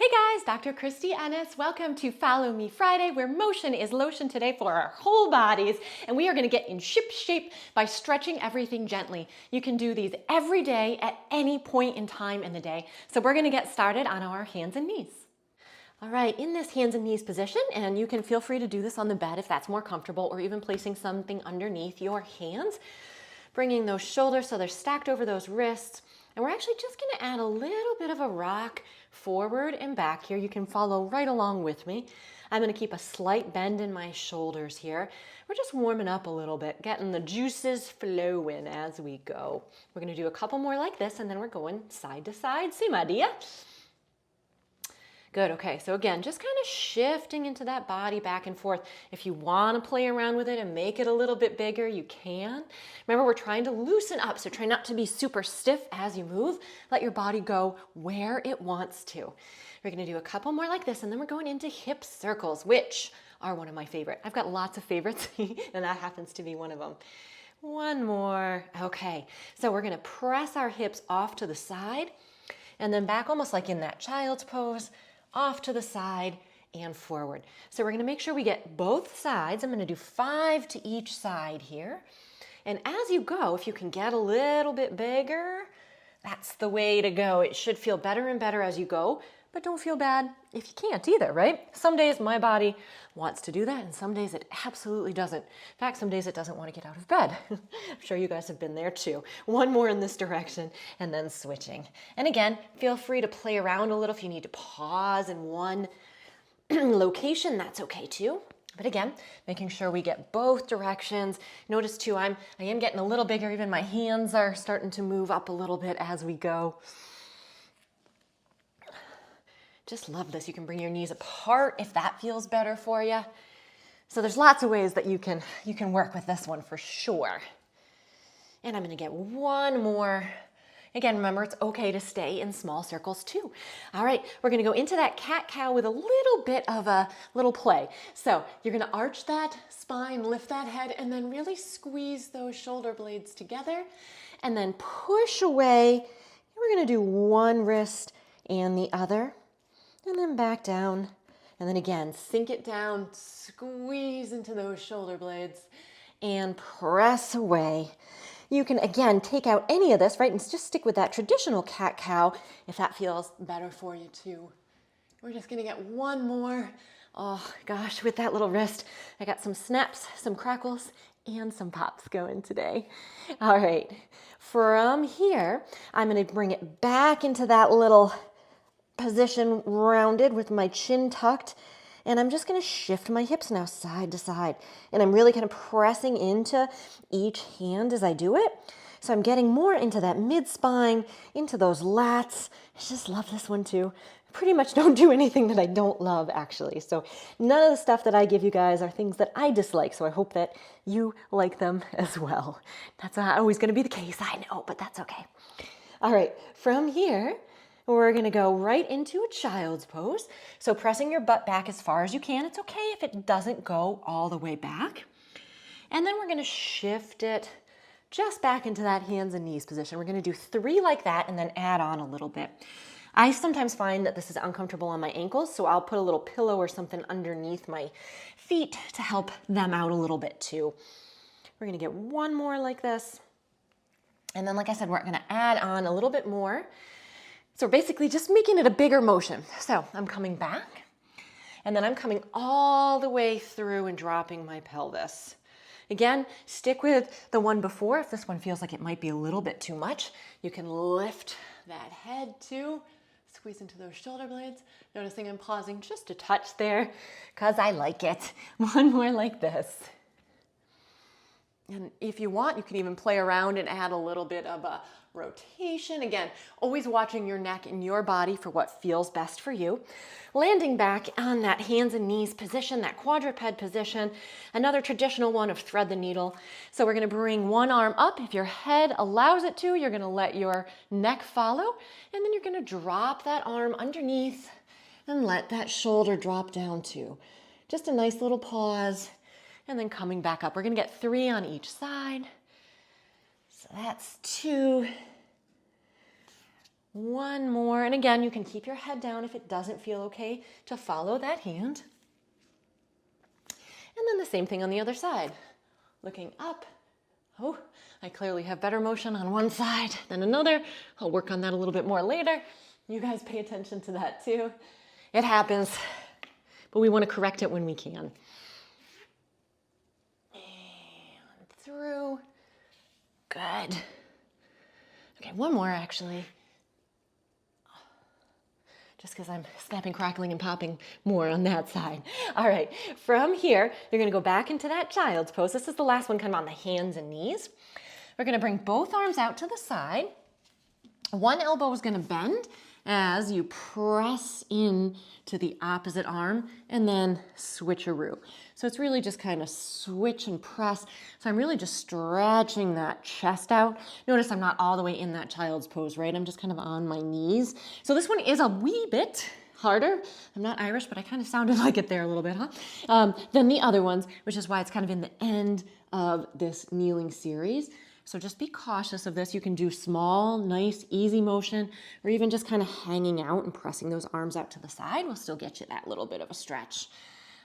Hey guys, Dr. Christy Ennis. Welcome to Follow Me Friday, where motion is lotion today for our whole bodies. And we are going to get in ship shape by stretching everything gently. You can do these every day at any point in time in the day. So we're going to get started on our hands and knees. All right, in this hands and knees position, and you can feel free to do this on the bed if that's more comfortable, or even placing something underneath your hands. Bringing those shoulders so they're stacked over those wrists. And we're actually just going to add a little bit of a rock forward and back here. You can follow right along with me. I'm going to keep a slight bend in my shoulders here. We're just warming up a little bit, getting the juices flowing as we go. We're going to do a couple more like this, and then we're going side to side. See my dear? Good, okay, so again, just kind of shifting into that body back and forth. If you want to play around with it and make it a little bit bigger, you can. Remember, we're trying to loosen up, so try not to be super stiff as you move. Let your body go where it wants to. We're going to do a couple more like this, and then we're going into hip circles, which are one of my favorite. I've got lots of favorites, and that happens to be one of them. One more. Okay, so we're going to press our hips off to the side, and then back almost like in that child's pose, off to the side and forward. So we're going to make sure we get both sides. I'm going to do 5 to each side here. And as you go, if you can get a little bit bigger, that's the way to go. It should feel better and better as you go, but don't feel bad if you can't either, right? Some days my body wants to do that, and some days it absolutely doesn't. In fact, some days it doesn't want to get out of bed. I'm sure you guys have been there too. One more in this direction, and then switching. And again, feel free to play around a little. If you need to pause in one location, that's okay too. But again, making sure we get both directions. Notice too, I am getting a little bigger. Even my hands are starting to move up a little bit as we go. Just love this. You can bring your knees apart if that feels better for you. So there's lots of ways that you can work with this one for sure. And I'm going to get one more. Again, remember, it's okay to stay in small circles too. All right, we're going to go into that cat-cow with a little bit of a little play. So you're going to arch that spine, lift that head, and then really squeeze those shoulder blades together. And then push away. We're going to do one wrist and the other. And then back down. And then again, sink it down, squeeze into those shoulder blades, and press away. You can, again, take out any of this, right, and just stick with that traditional cat-cow if that feels better for you too. We're just gonna get one more. Oh gosh, with that little wrist, I got some snaps, some crackles, and some pops going today. All right, from here, I'm gonna bring it back into that little position rounded with my chin tucked, and I'm just going to shift my hips now side to side, and I'm really kind of pressing into each hand as I do it. So I'm getting more into that mid spine, into those lats. I just love this one too. I pretty much don't do anything that I don't love, actually. So none of the stuff that I give you guys are things that I dislike, so I hope that you like them as well. That's not always going to be the case, I know, but that's okay. All right, from here, we're going to go right into a child's pose. So pressing your butt back as far as you can. It's okay if it doesn't go all the way back. And then we're going to shift it just back into that hands and knees position. We're going to do 3 like that and then add on a little bit. I sometimes find that this is uncomfortable on my ankles, so I'll put a little pillow or something underneath my feet to help them out a little bit too. We're going to get one more like this. And then, like I said, we're going to add on a little bit more. So basically just making it a bigger motion. So I'm coming back, and then I'm coming all the way through and dropping my pelvis. Again, stick with the one before. If this one feels like it might be a little bit too much, you can lift that head too. Squeeze into those shoulder blades. Noticing I'm pausing just a touch there because I like it. One more like this. And if you want, you can even play around and add a little bit of a rotation. Again, always watching your neck and your body for what feels best for you. Landing back on that hands and knees position, that quadruped position, another traditional one of thread the needle. So we're going to bring one arm up. If your head allows it to, you're going to let your neck follow, and then you're going to drop that arm underneath and let that shoulder drop down too. Just a nice little pause. And then coming back up. We're going to get 3 on each side. So that's 2. One more. And again, you can keep your head down if it doesn't feel okay to follow that hand. And then the same thing on the other side. Looking up. Oh, I clearly have better motion on one side than another. I'll work on that a little bit more later. You guys pay attention to that too. It happens, but we want to correct it when we can. And through. Good. Okay, one more actually. Just because I'm snapping, crackling, and popping more on that side. All right, from here, you're gonna go back into that child's pose. This is the last one, kind of on the hands and knees. We're gonna bring both arms out to the side. One elbow is gonna bend as you press in to the opposite arm and then switcheroo. So it's really just kind of switch and press. So I'm really just stretching that chest out. Notice I'm not all the way in that child's pose, right? I'm just kind of on my knees. So this one is a wee bit harder. I'm not Irish, but I kind of sounded like it there a little bit, huh? Than the other ones, which is why it's kind of in the end of this kneeling series. So just be cautious of this. You can do small, nice, easy motion, or even just kind of hanging out and pressing those arms out to the side will still get you that little bit of a stretch.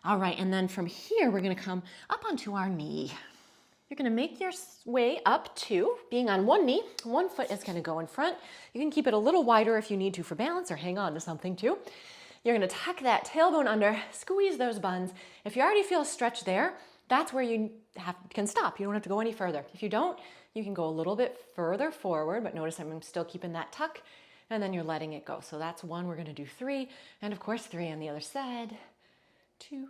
All right, and then from here, we're gonna come up onto our knee. You're gonna make your way up to being on one knee. One foot is gonna go in front. You can keep it a little wider if you need to for balance or hang on to something too. You're gonna tuck that tailbone under, squeeze those buns. If you already feel a stretch there, that's where you can stop. You don't have to go any further. If you don't, you can go a little bit further forward, but notice I'm still keeping that tuck, and then you're letting it go. So that's one. We're gonna do 3, and of course 3 on the other side. 2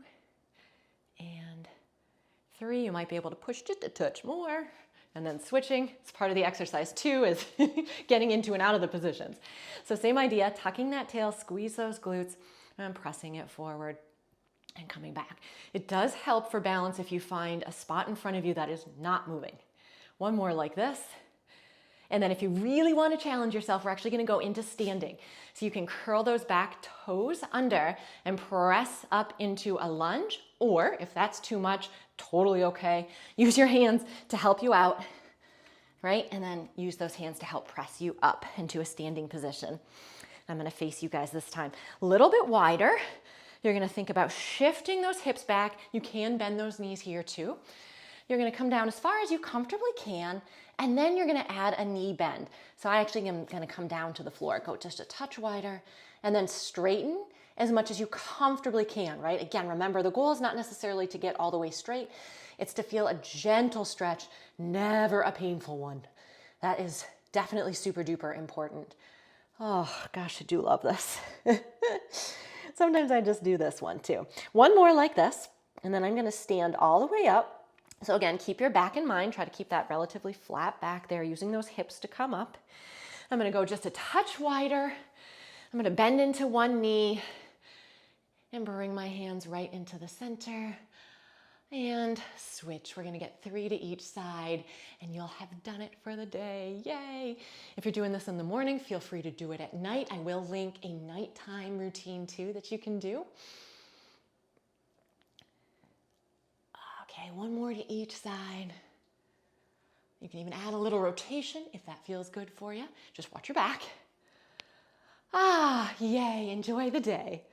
and 3. You might be able to push just a touch more, and then switching. It's part of the exercise too, is getting into and out of the positions. So same idea, tucking that tail, squeeze those glutes, and pressing it forward and coming back. It does help for balance if you find a spot in front of you that is not moving. One more like this. And then if you really want to challenge yourself, we're actually going to go into standing. So you can curl those back toes under and press up into a lunge, or if that's too much, totally okay. Use your hands to help you out, right? And then use those hands to help press you up into a standing position. I'm going to face you guys this time a little bit wider. You're going to think about shifting those hips back. You can bend those knees here too. You're gonna come down as far as you comfortably can, and then you're gonna add a knee bend. So I actually am gonna come down to the floor, go just a touch wider, and then straighten as much as you comfortably can, right? Again, remember, the goal is not necessarily to get all the way straight. It's to feel a gentle stretch, never a painful one. That is definitely super duper important. Oh gosh, I do love this. Sometimes I just do this one too. One more like this, and then I'm gonna stand all the way up. So again, keep your back in mind. Try to keep that relatively flat back there, using those hips to come up. I'm gonna go just a touch wider. I'm gonna bend into one knee and bring my hands right into the center and switch. We're gonna get 3 to each side, and you'll have done it for the day. Yay! If you're doing this in the morning, feel free to do it at night. I will link a nighttime routine too that you can do. Okay, one more to each side. You can even add a little rotation if that feels good for you. Just watch your back. Ah, yay, enjoy the day.